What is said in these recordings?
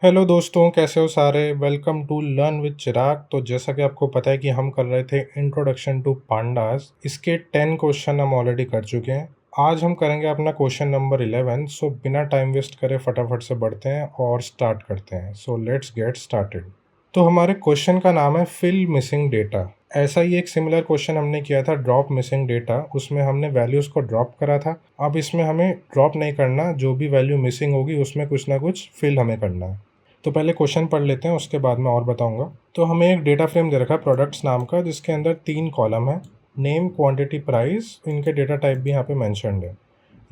Hello दोस्तों, कैसे हो सारे। वेलकम टू लर्न विद चिराग। तो जैसा कि आपको पता है कि हम कर रहे थे इंट्रोडक्शन टू पांडास। इसके 10 क्वेश्चन हम ऑलरेडी कर चुके हैं। आज हम करेंगे अपना क्वेश्चन नंबर 11। सो बिना टाइम वेस्ट करे फटाफट से बढ़ते हैं और स्टार्ट करते हैं। So let's get started. तो हमारे क्वेश्चन का नाम है फिल मिसिंग डेटा। ऐसा ही एक सिमिलर क्वेश्चन हमने किया था ड्रॉप मिसिंग डेटा। उसमें हमने वैल्यूज़ को ड्रॉप करा था। अब इसमें हमें ड्रॉप नहीं करना, जो भी वैल्यू मिसिंग होगी उसमें कुछ ना कुछ फिल हमें करना है। तो पहले क्वेश्चन पढ़ लेते हैं, उसके बाद मैं और बताऊंगा। तो हमें एक डेटा फ्रेम दे रखा है प्रोडक्ट्स नाम का, जिसके अंदर 3 कॉलम है। Name, quantity, price. इनके डेटा टाइप भी यहाँ पे मेंशन्ड है।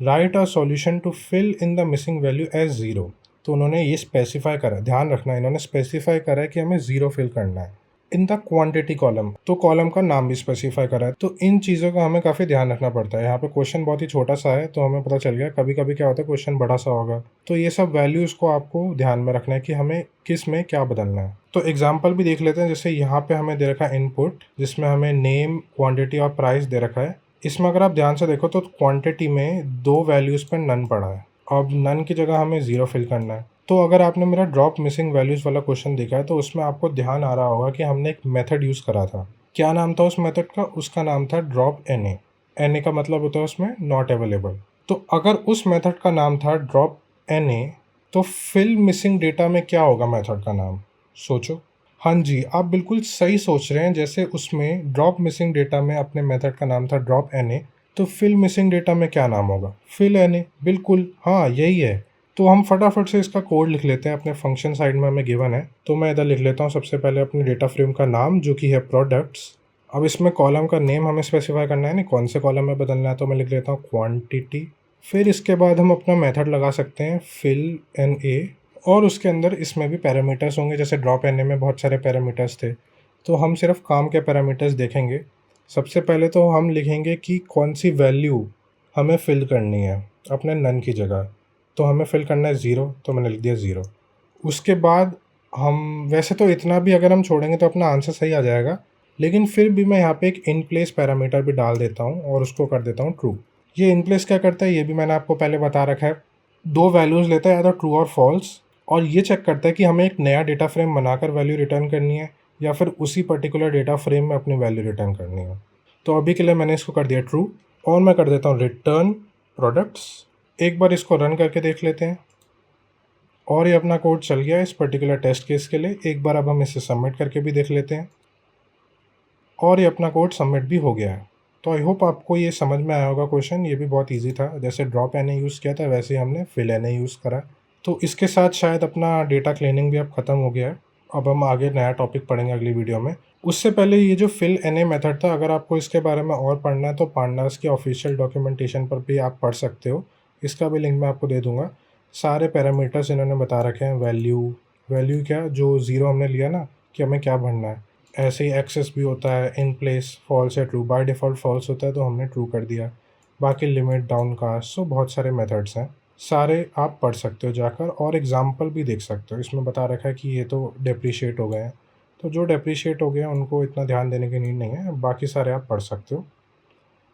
Write a solution to fill in the missing value as zero. तो उन्होंने ये स्पेसिफाई करा, ध्यान रखना इन्होंने स्पेसिफाई करा है कि हमें ज़ीरो फिल करना है इन द क्वांटिटी कॉलम। तो कॉलम का नाम भी स्पेसिफाई करा है। तो इन चीज़ों का हमें काफ़ी ध्यान रखना पड़ता है। यहाँ पे क्वेश्चन बहुत ही छोटा सा है, तो हमें पता चल गया। कभी कभी क्या होता है क्वेश्चन बड़ा सा होगा, तो ये सब वैल्यूज़ को आपको ध्यान में रखना है कि हमें किस में क्या बदलना है। तो एग्जाम्पल भी देख लेते हैं। जैसे यहाँ पे हमें दे रखा है इनपुट, जिसमें हमें नेम, क्वांटिटी और प्राइस दे रखा है। इसमें अगर आप ध्यान से देखो तो क्वांटिटी में 2 वैल्यूज़ पर नन पड़ा है। अब नन की जगह हमें ज़ीरो फिल करना है। तो अगर आपने मेरा ड्रॉप मिसिंग वैल्यूज़ वाला क्वेश्चन देखा है तो उसमें आपको ध्यान आ रहा होगा कि हमने एक मेथड यूज़ करा था। क्या नाम था उस मेथड का? उसका नाम था drop N A. N A का मतलब होता है उसमें नॉट अवेलेबल। तो अगर उस मेथड का नाम था ड्रॉप एन ए, तो फिल मिसिंग डेटा में क्या होगा मेथड का नाम? सोचो। हाँ जी, आप बिल्कुल सही सोच रहे हैं। जैसे उसमें ड्रॉप मिसिंग डेटा में अपने मेथड का नाम था ड्रॉप एन ए, तो फिल मिसिंग डेटा में क्या नाम होगा? Fill N A. बिल्कुल, हाँ यही है। तो हम फटाफट से इसका कोड लिख लेते हैं। अपने फंक्शन साइड में हमें गिवन है, तो मैं इधर लिख लेता हूँ सबसे पहले अपने डेटा फ्रेम का नाम, जो कि है प्रोडक्ट्स। अब इसमें कॉलम का नेम हमें स्पेसिफाई करना है, नहीं कौन से कॉलम में बदलना है, तो मैं लिख लेता हूँ क्वांटिटी। फिर इसके बाद हम अपना मेथड लगा सकते हैं फिल एन ए, और उसके अंदर इसमें भी पैरामीटर्स होंगे। जैसे ड्रॉप एन ए में बहुत सारे पैरामीटर्स थे, तो हम सिर्फ काम के पैरामीटर्स देखेंगे। सबसे पहले तो हम लिखेंगे कि कौन सी वैल्यू हमें फिल करनी है अपने नन की जगह। तो हमें फिल करना है ज़ीरो, तो मैंने लिख दिया ज़ीरो। उसके बाद हम, वैसे तो इतना भी अगर हम छोड़ेंगे तो अपना आंसर सही आ जाएगा, लेकिन फिर भी मैं यहाँ पे एक इन प्लेस पैरामीटर भी डाल देता हूँ और उसको कर देता हूँ ट्रू। ये इन प्लेस क्या करता है ये भी मैंने आपको पहले बता रखा है। 2 वैल्यूज़ लेता है, या तो ट्रू और फॉल्स, और ये चेक करता है कि हमें एक नया डेटा फ्रेम बनाकर वैल्यू रिटर्न करनी है या फिर उसी पर्टिकुलर डेटा फ्रेम में अपनी वैल्यू रिटर्न करनी है। तो अभी के लिए मैंने इसको कर दिया ट्रू, और मैं कर देता हूँ रिटर्न प्रोडक्ट्स। एक बार इसको रन करके देख लेते हैं, और ये अपना कोड चल गया इस पर्टिकुलर टेस्ट केस के लिए। एक बार अब हम इसे सबमिट करके भी देख लेते हैं, और ये अपना कोड सबमिट भी हो गया है। तो आई होप आपको ये समझ में आया होगा क्वेश्चन। ये भी बहुत इजी था। जैसे ड्रॉप एन ए यूज़ किया था, वैसे ही हमने फिल एन ए यूज़ करा। तो इसके साथ शायद अपना डेटा क्लीनिंग भी अब ख़त्म हो गया है। अब हम आगे नया टॉपिक पढ़ेंगे अगली वीडियो में। उससे पहले ये जो फिल एन ए मेथड था, अगर आपको इसके बारे में और पढ़ना है तो पांडास के ऑफिशियल डॉक्यूमेंटेशन पर भी आप पढ़ सकते हो। इसका भी लिंक मैं आपको दे दूँगा। सारे पैरामीटर्स इन्होंने बता रखे हैं। वैल्यू, वैल्यू क्या, जो ज़ीरो हमने लिया ना कि हमें क्या भरना है। ऐसे ही एक्सेस भी होता है, इन प्लेस, फॉल्स या ट्रू। बाय डिफ़ॉल्ट फॉल्स होता है तो हमने ट्रू कर दिया। बाकी लिमिट, डाउन कास्ट, सो बहुत सारे मेथड्स हैं। सारे आप पढ़ सकते हो जाकर, और एग्जाम्पल भी देख सकते हो। इसमें बता रखा है कि ये तो डेप्रिशिएट हो गए हैं, तो जो डेप्रिशिएट हो गए हैं उनको इतना ध्यान देने की नीड नहीं है। बाकी सारे आप पढ़ सकते हो,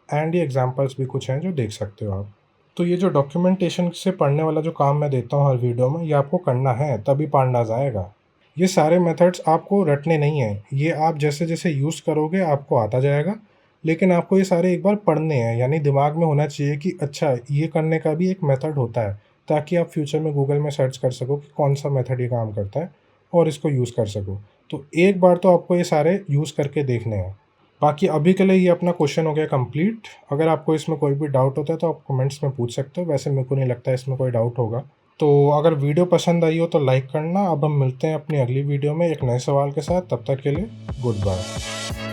एंड ये एग्जाम्पल्स भी कुछ हैं जो देख सकते हो आप। तो ये जो डॉक्यूमेंटेशन से पढ़ने वाला जो काम मैं देता हूँ हर वीडियो में, ये आपको करना है, तभी पांडास आएगा। ये सारे मेथड्स आपको रटने नहीं हैं। ये आप जैसे जैसे यूज़ करोगे आपको आता जाएगा, लेकिन आपको ये सारे एक बार पढ़ने हैं। यानी दिमाग में होना चाहिए कि अच्छा ये करने का भी एक मेथड होता है, ताकि आप फ्यूचर में गूगल में सर्च कर सको कि कौन सा मेथड ये काम करता है और इसको यूज़ कर सको। तो एक बार तो आपको ये सारे यूज़ करके देखने हैं। बाकी अभी के लिए ये अपना क्वेश्चन हो गया कंप्लीट। अगर आपको इसमें कोई भी डाउट होता है तो आप कमेंट्स में पूछ सकते हो। वैसे मेरे को नहीं लगता इसमें कोई डाउट होगा। तो अगर वीडियो पसंद आई हो तो लाइक करना। अब हम मिलते हैं अपनी अगली वीडियो में एक नए सवाल के साथ। तब तक के लिए गुड बाय।